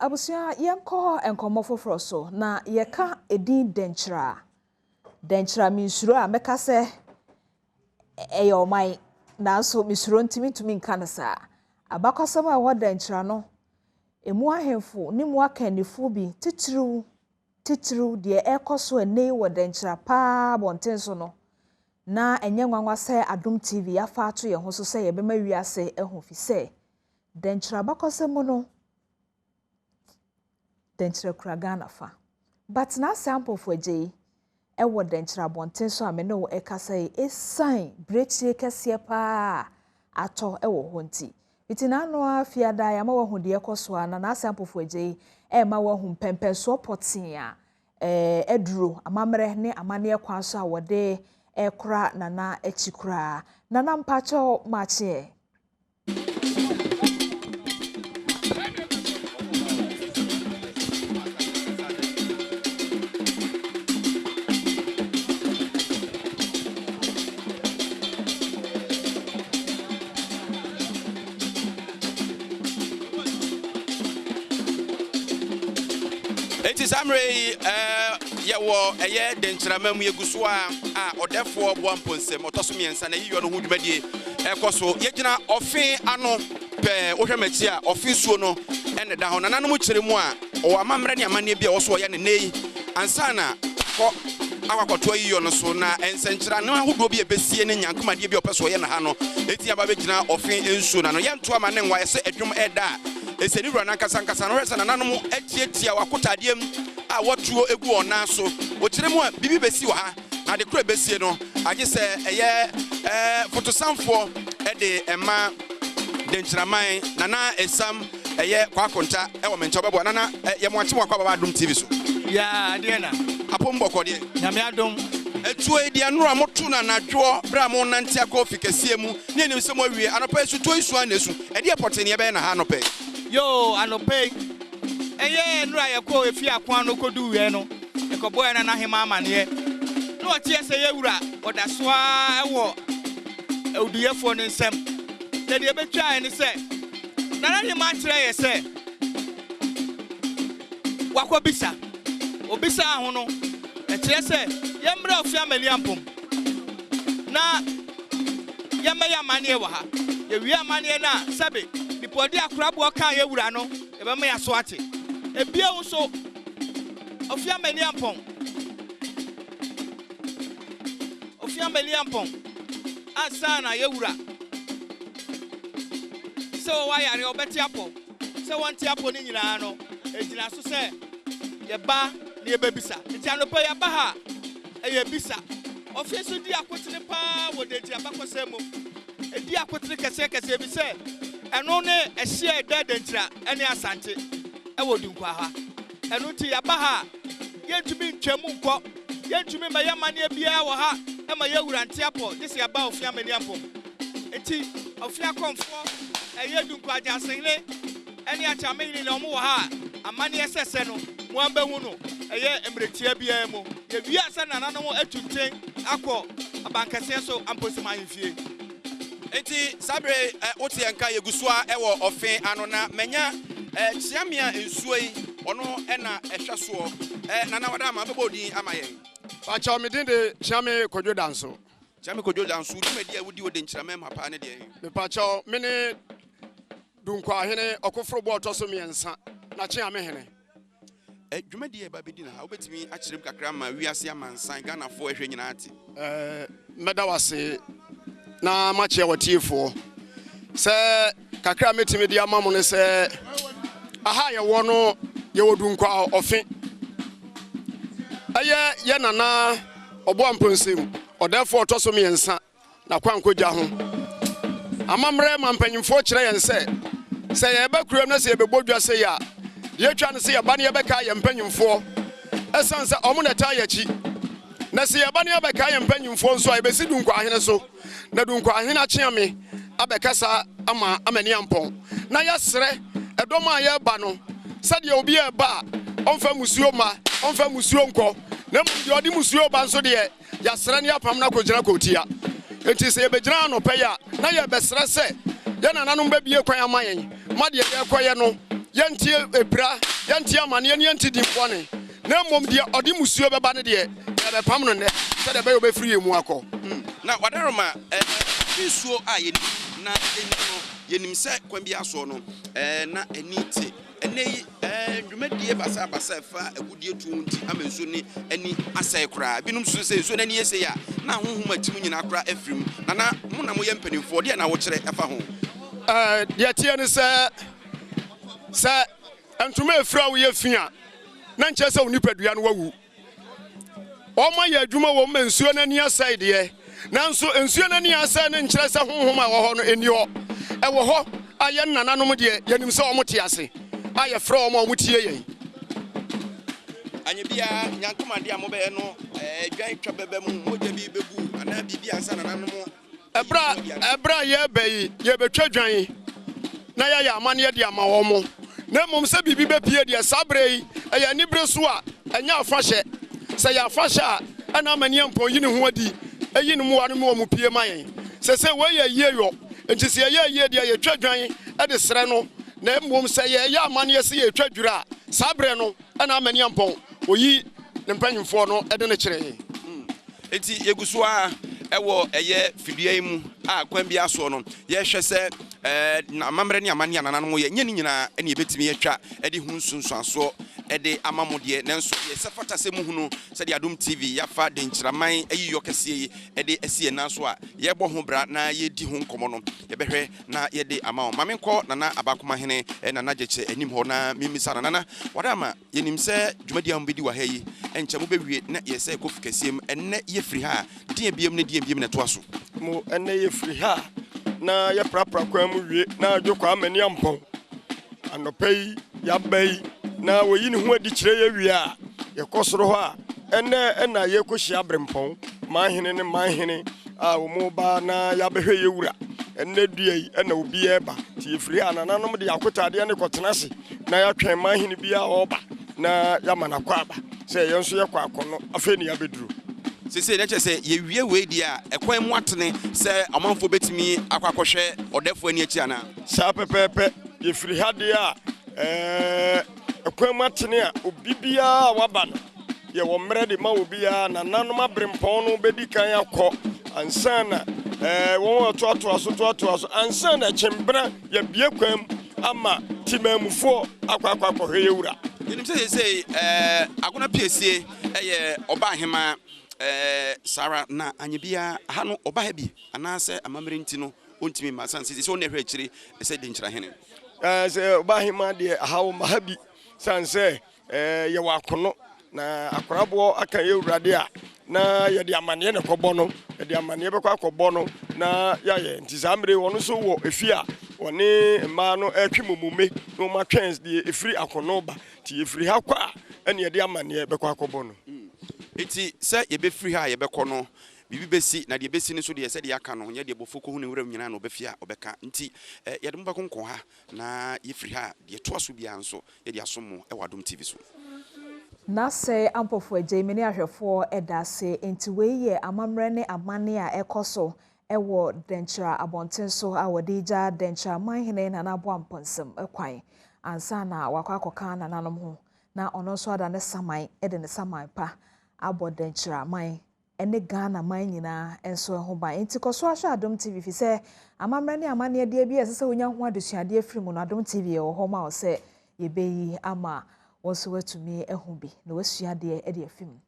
Abusia yenko enkomo foforo so na yeka edin denkyira minsuro a meka se eyomai na so misuro ntimi nka ne saa abakosam a wo denkyira no emu ahemfo ni mu akanifo bi titiriw de ekoso ene wo denkyira pa bonten so no na enye nwanwa se Adom TV afa ato ye ho so se ye bema wiase ehu fi se denkyira bakosam no denkyira kura Ghana fa but na sample for je ewo denkyira bonten so amene wo ekasa e sign breachie kese pa ato ewo ho nti itina no afiada ya ma wo hu de ekoso ana na sample for je e ma wo hu pempen so potin a eduro amamre ne amane ekwan so a wode ekura nana echikura nana mpacho mache Samre yawo eye denkyiramamu yeguso a odefo Badwam otosomiensa na yiyo no hudumadi ekoso yegina ofin ano pe ohwemati a ofin suo no ene da ho nananom kyeremu a o amamre ne amane bia wo so ye ne nei ansana ko akwakoto yiyo no so na ensenkyira no ahodo bi ebesie ne nyankomade bi opeso ye na ha no eti aba begina ofin ensuo na no yento amane nwa ese edwum eda eseni rana nkasa no resa nananom etietia wakotadiem a watuo egu ona so okiremu a bibi besi wa ha na de kura besie no age se eye fotosamfo de ema denkyiraman nana esam eye kwakonta ewo mencho bebo nana ye moache mo akwa Badwam TV so ya de na apomboko de nyame adom etuo edi anura motu na nadwo bra mo nante akofi kese mu ne enim se mo awie anopa esu to isu anesu ede potene be na ha anopa yo anope eye nura ye ko efi akwan no kodu we no ekobo ya na hema amane no otie se ye wura odasoa ewo oduyefo ne nsem na de betwa ne se na na hema kire ye se wakobisa obisa ho no ekire se ye mra ofi amaliampom na ye meya amane wa ha ye wi amane na sabe dipodi akrabo kan ye wura no e be me yaso ate ebie wo so ofia meliampon asana ye wura so wa yare obeti apo so wanti apo ni nyina no ejina so se ye ba na ye babisa enti anopa ye ba ha ye bisa ofia so di akotene pa wo de ti abakosemo edi akotene kese bi se eno ne ehye denkyira ene asante ewo dunkwa ha eno ti ya ba ha yentumi ntwemu nko yentumi ma yamane bia wo ha e ma yewurante apo dise ya ba ofia meliampom enti ofia konfo eye dunkwa ajasenle ene achamehini na omo wo ha amane esese no mo amba hu no eye emretia bia mu ye bia se nananom atunten akọ abankase so amposima hifie enti sabre oti enka yegusua ewo ofin ano na menya chiamia ensuoi ono ena ehweso nana wada ma bebodi amayen pacha me de chiame kodwo danso dwumadi awudi wo denkyiraman papa ne de me pacha me ne dunkwa hene okofro bo otoso miensa na chiame hene dwumadi e ba bedi na ha obetimi akyerem kakra ma wiase amansan Ghana fo ehwe nyina ati meda wase na mache watiefo se kakra metimi dia mamu ne se aha ye wo no ye wodunkwa ofin aye ye nana Badwam odefo otoso miensa na kwankogya ho amamre mampanyimfo kire yen se ye be kuram na se ye bebodwa se ya ye twa ne se ye ba ne ye beka ye mpanyimfo esanse omo na ta yachi na se ye ba ne ye beka ye mpanyimfo nso ai besi dunkwa ahene so na dunkwa ahene achiame abekasa ama amani ampon na yesre edom a ye ba no sade obi e ba onfa musuo ma onfa musuo nko na mu odi musuo ba nso de yasre ne apam na kogina kotia enti se ye begina no peya na ye besre se ye nananom ba bie kwan amayen ma de ye koye no yɛntie ebra yɛntie amane yɛntie dimpɔne na mmom deɛ ɔde musuo bɛba ne deɛ yɛbɛpam no nnɛ sɛdeɛ ɛbɛyɛ wobɛfiri yɛ mu akɔ na wadaroma fisuo a yɛni na ɛni no yɛnim sɛ kwan bi asoɔ no na ɛni te ɛnɛ yi dwumadie basa fa agudie tu nti ama nsuo ne ani asɛe koraa binom so sɛ nsuo n'ani yɛsɛ a na honhom atim nyinaa koraa afirim na mo na moyɛ mpanimfoɔ deɛ na wokyerɛ ɛfa ho deɛ tie ne sɛ ntoma efiri a woyɛ fi a na nkyɛ sɛ wo nipadua no wawu ɔma yɛ adwuma wɔ ma nsuo n'ani asɛe deɛ nanso nsuo n'ani asɛe ne nkyerɛ sɛ honhom a wɔ hɔ no ɛni hɔ ɛwɔ hɔ a yɛn nananom deɛ yɛnim sɛ ɔmo te ase a yɛfrɛ ɔmo a ɔmo tie yɛn anya bia nyankomade a mobɛyɛ no dwan twa bɛbɛ mu mogya bi bɛgu anaa biribi ansa nananom ɛbra yɛbɛ yi yɛbɛtwa dwan na yɛyɛ amanneɛ de ama wɔ mo na mmom sɛ biribi bɛpie deɛ saa berɛ yi ɛyɛ anibere so a ɛnyɛ afahyɛ sɛ yɛ afahyɛ a ɛna amanneɛ mpɔn yi ne ho adi ɛyi ne mmoa no mu wɔ mu pie ma yɛn sɛ wɔyɛ yie yɔ nti sɛ yɛyɛ yie deɛ yɛtwa dwan ɛde serɛ no na mmom sɛ yɛyɛ amanneɛ sɛ yɛtwa dwira a saa berɛ no ɛna amanneɛ mpɔn oyi ne mpanyimfoɔ no ɛde ne kyerɛ yɛn enti yɛgu so a ɛwɔ ɛyɛ fidua yi mu a kwan bi asoɔ no yɛhwɛ sɛ na amammerɛ ne amane anananom yɛ nyɛ ne nyinaa ɛne yɛbɛtumi yɛtwa ɛde hu nsunsuasoɔ ɛde ama mo deɛ nanso yɛsɛ fata sɛ mu hunu sɛde Adom TV yɛafa Denkyiraman ayiyɔ kɛseɛ yi ɛde asi yɛn nan so a yɛbɔ ho bra na yɛdi ho nkɔmmɔ no yɛbɛhwɛ na yɛde ama wo mame nkɔ Nana Abakomahene Nana Gyekyɛ anim hɔ na mimisa no Nana wadama yɛnim sɛ dwumadi a mobɛdi wɔ ha yi ɛnkyɛ mobɛwie na yɛsɛ kɔfi kɛseɛ mu ɛnnɛ yɛfiri ha a deɛ biam na toa so mo ɛnnɛ yɛfiri ha na yɛprapra kwan mu wie na adwo kwa amani ampɔn anɔpa yi yɛaba yi na wɔyi ne ho adi kyerɛ yɛ wie a yɛkɔ soro hɔ a ɛna yɛkɔhyia berempɔn manhene ne manhene a wɔn ba na yɛabɛhwɛ yɛwura ɛnnɛ dua yi ɛna obi ɛba nti yɛfiri ha nananom de akotadeɛ ne kɔtena ase na yɛatwɛn manhene bi a ɔreba na yɛama nakɔ aba sɛ yɛn nso yɛkɔ akɔnɔ afei ne yɛabɛduru sese na kyerɛ sɛ yɛwie wei di a ɛkwan mu atene sɛ amanfo bɛtumi akɔhwɛ ɔdɛfo ani akyi ana saa pɛpɛɛpɛ yɛfiri ha deɛ a ɛkwan mu atene a obi biara waba no yɛwɔ mmerɛ de ma obi a nananom aberempɔn no bɛdi kan akɔ ansa na wɔn toatoa so ansa na kyembra yɛbie kwan ama timamufoɔ akɔhwɛ yɛwura yɛnim sɛ agona piesie ɛyɛ ɔba ahema Sara na anyibia ha no oba ha bi anaasɛ amamere nti no ontimi ma san sisi so ne hwɛ akyire sɛ Denkyirahene sɛ oba hema de ha wo ma ha bi san sɛ yɛ wɔ akono na akorabo aka yɛ wurade a na yɛ de amaneɛ ne kɔbɔ no yɛ de amaneɛ bɛkɔ akɔbɔ no na yɛ nti saa mmere wɔn so wɔ efi a wɔne mmaa no ɛtwe mumume na wɔn atwɛn de efiri akono ba ti efiri ha kɔ a ɛne yɛ de amaneɛ bɛkɔ akɔbɔ no eti sɛ yɛbɛfiri ha yɛbɛkɔ no bibi bɛsi na deɛ bɛsi ne so deɛ sɛ deɛ aka no nyɛ deɛ bɔfo kɔ hu ne wura nyinaa na ɔbɛfia ɔbɛka nti yɛde mo bɛkɔ nkɔ ha na yɛfiri ha deɛ toa so bia nso yɛde asom mo ɛwɔ Adom TV so na sɛ ampɔfo agye mene ahwɛfoɔ ɛda se nti wei yɛ amammerɛ ne amane a ɛkɔ so ɛwɔ Denkyira abɔnten so a wɔde gya Denkyiramanhene Nana Badwam Afisem ɛkwan ansa na wakɔ akɔka nananom ho na ɔno nso ada ne saman ɛde ne saman pa abɔ Denkyiraman ene Ghana man nyinaa enso ho ba enti kɔ so ahwɛ Adom TV fi sɛ amammerɛ ne amane de bi ɛsɛ sɛ wonya ho adesuade afiri mu no Adom TV wɔ hɔ ma wo sɛ yɛbɛyi ama wɔso watumi ehu bi na wasuade ɛde afim